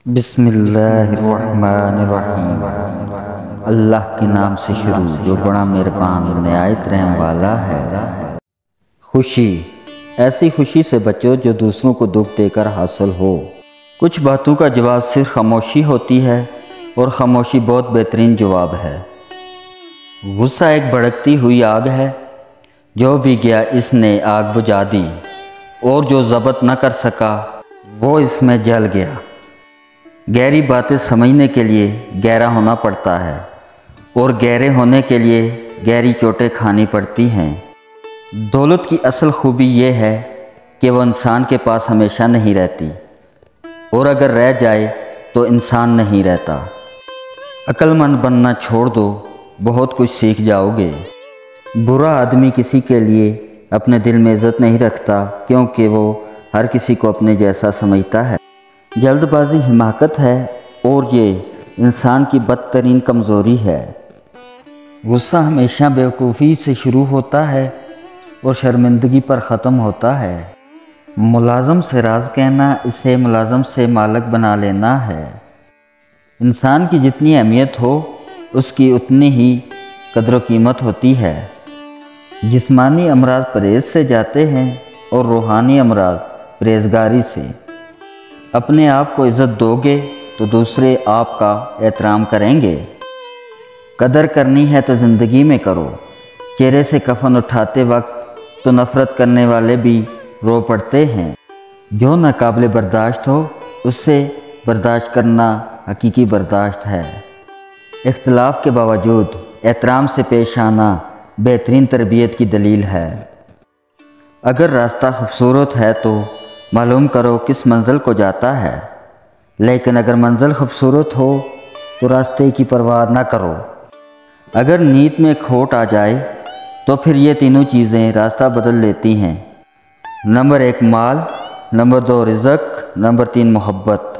بسم اللہ الرحمن الرحیم۔ اللہ کے نام سے شروع جو بڑا مہربان نہایت رحم والا ہے۔ خوشی، ایسی خوشی سے بچو جو دوسروں کو دکھ دے کر حاصل ہو۔ کچھ باتوں کا جواب صرف خاموشی ہوتی ہے اور خاموشی بہت بہترین جواب ہے۔ غصہ ایک بھڑکتی ہوئی آگ ہے، جو بھی گیا اس نے آگ بجھا دی، اور جو ضبط نہ کر سکا وہ اس میں جل گیا۔ گہری باتیں سمجھنے کے لیے گہرا ہونا پڑتا ہے، اور گہرے ہونے کے لیے گہری چوٹیں کھانی پڑتی ہیں۔ دولت کی اصل خوبی یہ ہے کہ وہ انسان کے پاس ہمیشہ نہیں رہتی، اور اگر رہ جائے تو انسان نہیں رہتا۔ عقل مند بننا چھوڑ دو، بہت کچھ سیکھ جاؤ گے۔ برا آدمی کسی کے لیے اپنے دل میں عزت نہیں رکھتا، کیونکہ وہ ہر کسی کو اپنے جیسا سمجھتا ہے۔ جلد بازی حماقت ہے، اور یہ انسان کی بدترین کمزوری ہے۔ غصہ ہمیشہ بیوقوفی سے شروع ہوتا ہے اور شرمندگی پر ختم ہوتا ہے۔ ملازم سے راز کہنا اسے ملازم سے مالک بنا لینا ہے۔ انسان کی جتنی اہمیت ہو اس کی اتنی ہی قدر و قیمت ہوتی ہے۔ جسمانی امراض پرہیز سے جاتے ہیں اور روحانی امراض پرہیزگاری سے۔ اپنے آپ کو عزت دو گے تو دوسرے آپ کا احترام کریں گے۔ قدر کرنی ہے تو زندگی میں کرو۔ چہرے سے کفن اٹھاتے وقت تو نفرت کرنے والے بھی رو پڑتے ہیں۔ جو ناقابل برداشت ہو اس سے برداشت کرنا حقیقی برداشت ہے۔ اختلاف کے باوجود احترام سے پیش آنا بہترین تربیت کی دلیل ہے۔ اگر راستہ خوبصورت ہے تو معلوم کرو کس منزل کو جاتا ہے، لیکن اگر منزل خوبصورت ہو تو راستے کی پرواہ نہ کرو۔ اگر نیت میں کھوٹ آ جائے تو پھر یہ تینوں چیزیں راستہ بدل لیتی ہیں۔ نمبر 1 مال، نمبر 2 رزق، نمبر 3 محبت۔